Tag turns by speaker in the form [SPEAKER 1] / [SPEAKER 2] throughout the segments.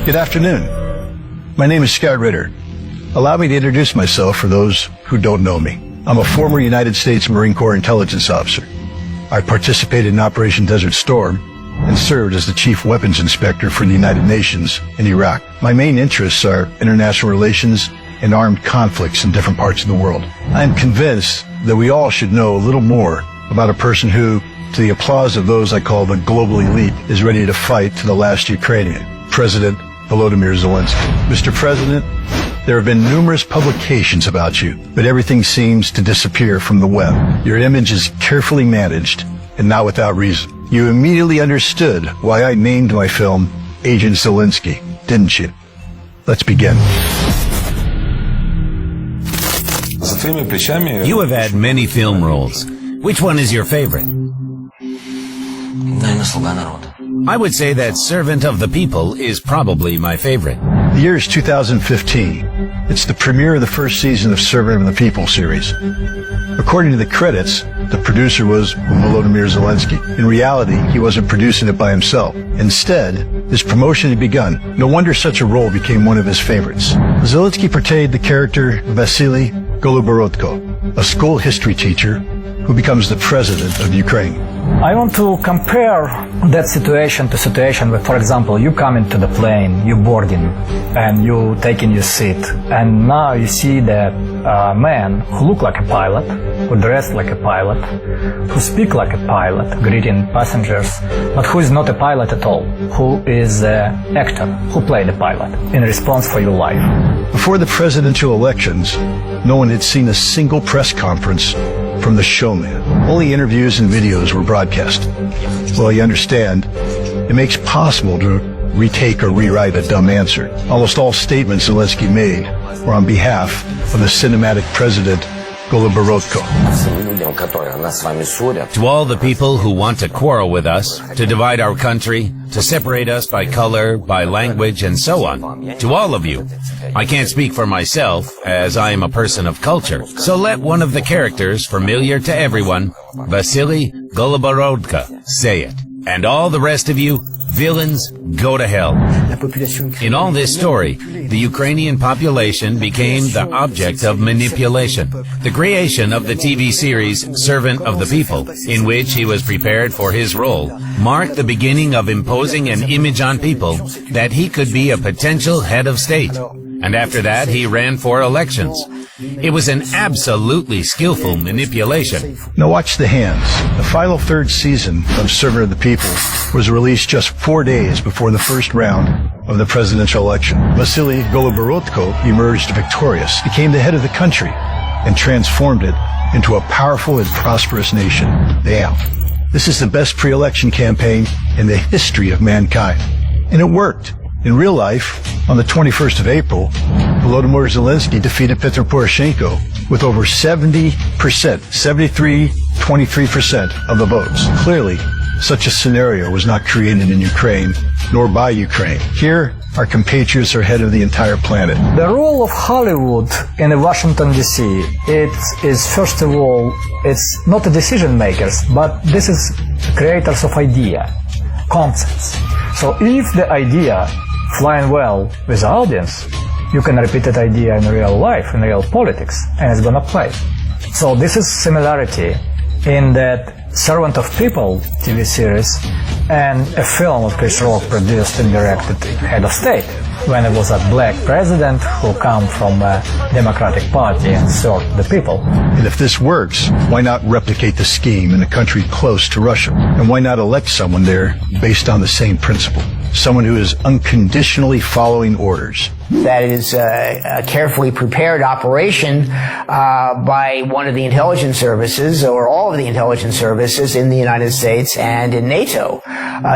[SPEAKER 1] Good afternoon. My name is Scott Ritter. Allow me to introduce myself for those who don't know me. I'm a former United States Marine Corps intelligence officer. I participated in Operation Desert Storm and served as the Chief Weapons Inspector for the United Nations in Iraq. My main interests are international relations and armed conflicts in different parts of the world. I am convinced that we all should know a little more about a person who, to the applause of those I call the global elite, is ready to fight to the last Ukrainian, President Volodymyr Zelenszkij. Mr. President, there have been numerous publications about you, but everything seems to disappear from the web. Your image is carefully managed, and not without reason. You immediately understood why I named my film Agent Zelenszkij, didn't you? Let's begin.
[SPEAKER 2] You have had many film roles. Which one is your favorite? I would say that Servant of the People is probably my favorite.
[SPEAKER 1] The year is 2015. It's the premiere of the first season of Servant of the People series. According to the credits, the producer was Volodymyr Zelenszkij. In reality, he wasn't producing it by himself. Instead, his promotion had begun. No wonder such a role became one of his favorites. Zelenszkij portrayed the character Vasily Goluborodko, a school history teacher who becomes the president of Ukraine.
[SPEAKER 3] I want to compare that situation to situation where, for example, you come into the plane, you board in, and you take in your seat, and now you see that man who look like a pilot, who dressed like a pilot, who speak like a pilot, greeting passengers, but who is not a pilot at all, who is an actor, who played a pilot in response for your life.
[SPEAKER 1] Before the presidential elections, no one had seen a single press conference from the showman. Only interviews and videos were broadcast. Well, you understand, it makes possible to retake or rewrite a dumb answer. Almost all statements Zelenszkij made were on behalf of the cinematic president Goluborodko.
[SPEAKER 2] To all the people who want to quarrel with us, to divide our country, to separate us by color, by language, and so on, to all of you, I can't speak for myself, as I am a person of culture, so let one of the characters familiar to everyone, Vasily Goluborodko, say it. And all the rest of you, villains, go to hell. In all this story, the Ukrainian population became the object of manipulation. The creation of the TV series Servant of the People, in which he was prepared for his role, marked the beginning of imposing an image on people that he could be a potential head of state. And after that, he ran for elections. It was an absolutely skillful manipulation.
[SPEAKER 1] Now watch the hands. The final third season of Servant of the People was released just 4 days before the first round of the presidential election. Vasily Goluborodko emerged victorious, became the head of the country, and transformed it into a powerful and prosperous nation. Damn. This is the best pre-election campaign in the history of mankind. And it worked. In real life, on the 21st of April, Volodymyr Zelenszkij defeated Petro Poroshenko with over 70%, 23% of the votes. Clearly, such a scenario was not created in Ukraine, nor by Ukraine. Here, our compatriots are ahead of the entire planet.
[SPEAKER 3] The role of Hollywood in Washington, D.C., it is, first of all, it's not the decision makers, but this is creators of idea, concepts. So if the idea flying well with the audience, you can repeat that idea in real life, in real politics, and it's gonna play. So this is similarity in that Servant of People TV series and a film of Chris Rock produced and directed Head of State, when it was a black president who come from a Democratic Party and served the people.
[SPEAKER 1] And if this works, why not replicate the scheme in a country close to Russia? And why not elect someone there based on the same principle? Someone who is unconditionally following orders.
[SPEAKER 4] That is a carefully prepared operation by one of the intelligence services, or all of the intelligence services in the United States and in NATO,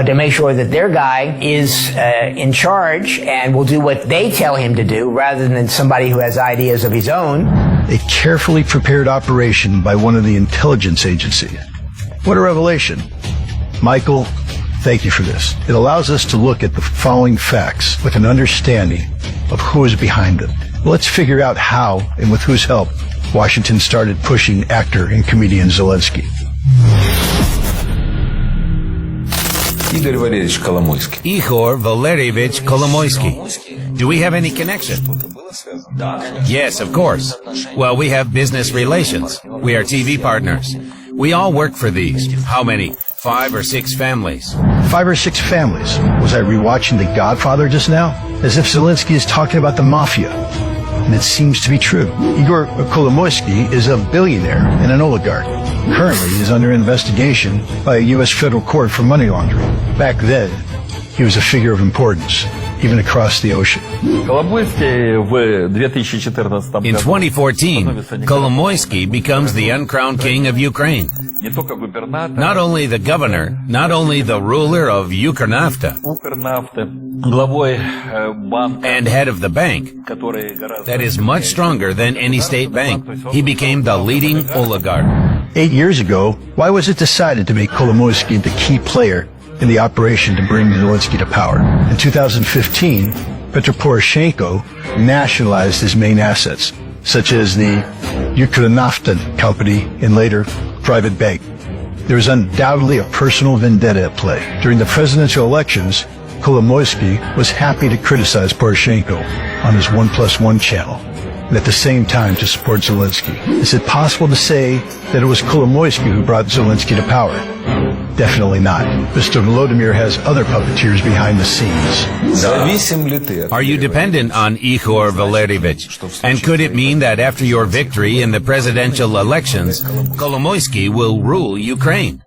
[SPEAKER 4] to make sure that their guy is in charge and will do what they tell him to do, rather than somebody who has ideas of his own.
[SPEAKER 1] A carefully prepared operation by one of the intelligence agencies. What a revelation. Michael, thank you for this. It allows us to look at the following facts with an understanding of who is behind them. Let's figure out how and with whose help Washington started pushing actor and comedian Zelenszkij.
[SPEAKER 5] Игорь Валерьевич Коломойский.
[SPEAKER 2] Ihor Valerievich Kolomoisky. Do we have any connection? Yes, of course. Well, we have business relations. We are TV partners. We all work for these. How many? 5 or 6 families.
[SPEAKER 1] 5 or 6 families. Was I rewatching The Godfather just now? As if Zelenszkij is talking about the mafia. And it seems to be true. Igor Kolomoisky is a billionaire and an oligarch. Currently, he is under investigation by a U.S. federal court for money laundering. Back then, he was a figure of importance, even across the ocean.
[SPEAKER 2] In 2014, Kolomoisky becomes the uncrowned king of Ukraine. Not only the governor, not only the ruler of Ukernafta, and head of the bank that is much stronger than any state bank. He became the leading oligarch.
[SPEAKER 1] 8 years ago, why was it decided to make Kolomoisky the key player in the operation to bring Zelenszkij to power? In 2015, Petro Poroshenko nationalized his main assets, such as the Ukernafta company and later private bank. There was undoubtedly a personal vendetta at play. During the presidential elections, Kolomoisky was happy to criticize Poroshenko on his 1+1 channel, and at the same time to support Zelenszkij. Is it possible to say that it was Kolomoisky who brought Zelenszkij to power? Definitely not. Mr. Volodymyr has other puppeteers behind the scenes.
[SPEAKER 2] Are you dependent on Ihor Valerievich? And could it mean that after your victory in the presidential elections, Kolomoisky will rule Ukraine?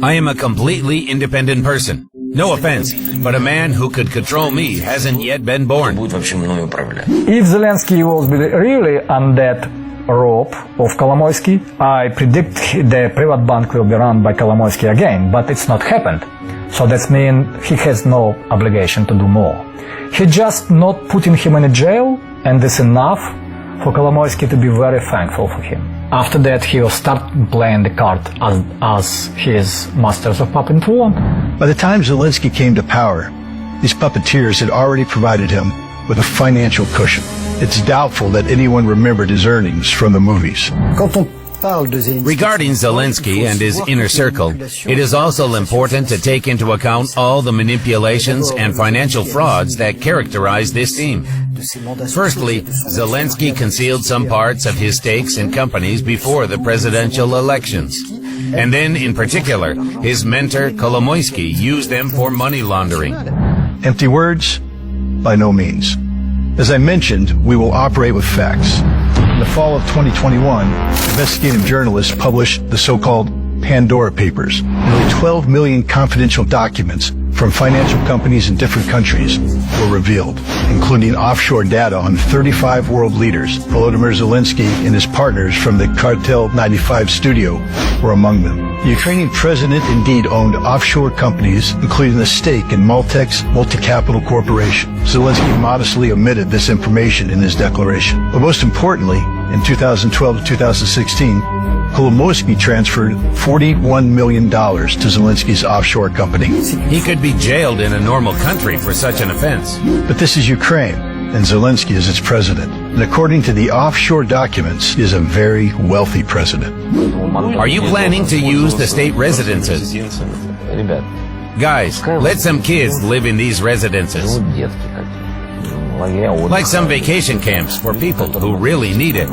[SPEAKER 2] I am a completely independent person. No offense, but a man who could control me hasn't yet been born.
[SPEAKER 3] If Zelensky was really on that rope of Kolomoisky, I predict the private bank will be run by Kolomoisky again, but it's not happened. So that means he has no obligation to do more. He just not putting him in a jail, and it's enough for Kolomoisky to be very thankful for him. After that, he will start playing the card as his masters of puppet want.
[SPEAKER 1] By the time Zelenszkij came to power, these puppeteers had already provided him with a financial cushion. It's doubtful that anyone remembered his earnings from the movies.
[SPEAKER 2] Regarding Zelenszkij and his inner circle, it is also important to take into account all the manipulations and financial frauds that characterize this team. Firstly, Zelenszkij concealed some parts of his stakes in companies before the presidential elections. And then, in particular, his mentor Kolomoisky used them for money laundering.
[SPEAKER 1] Empty words? By no means. As I mentioned, we will operate with facts. In the fall of 2021, investigative journalists published the so-called Pandora Papers. Nearly 12 million confidential documents from financial companies in different countries were revealed, including offshore data on 35 world leaders. Volodymyr Zelenszkij and his partners from the Cartel 95 studio were among them. The Ukrainian president indeed owned offshore companies, including a stake in Maltex Multi-Capital Corporation. Zelenszkij modestly omitted this information in his declaration. But most importantly, in 2012 to 2016, Kolomoisky transferred $41 million to Zelenszkij's offshore company.
[SPEAKER 2] He could be jailed in a normal country for such an offense.
[SPEAKER 1] But this is Ukraine, and Zelenszkij is its president. And according to the offshore documents, he is a very wealthy president.
[SPEAKER 2] Are you planning to use the state residences? Guys, let some kids live in these residences. Like some vacation camps for people who really need it.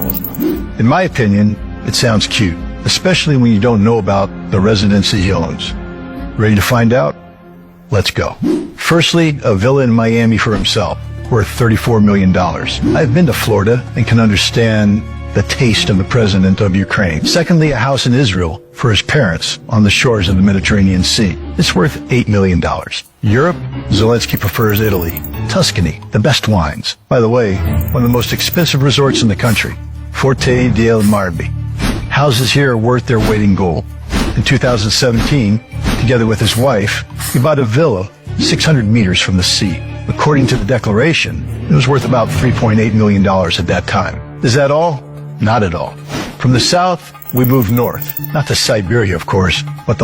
[SPEAKER 1] In my opinion, it sounds cute, especially when you don't know about the residency he owns. Ready to find out? Let's go. Firstly, a villa in Miami for himself, worth $34 million. I've been to Florida and can understand the taste of the president of Ukraine. Secondly, a house in Israel for his parents on the shores of the Mediterranean Sea. It's worth $8 million. Europe, Zelenszkij prefers Italy. Tuscany, the best wines. By the way, one of the most expensive resorts in the country, Forte del Marbi. Houses here are worth their weight in gold. In 2017, together with his wife, he bought a villa 600 meters from the sea. According to the declaration, it was worth about $3.8 million at that time. Is that all? Not at all. From the south, we moved north. Not to Siberia, of course, but the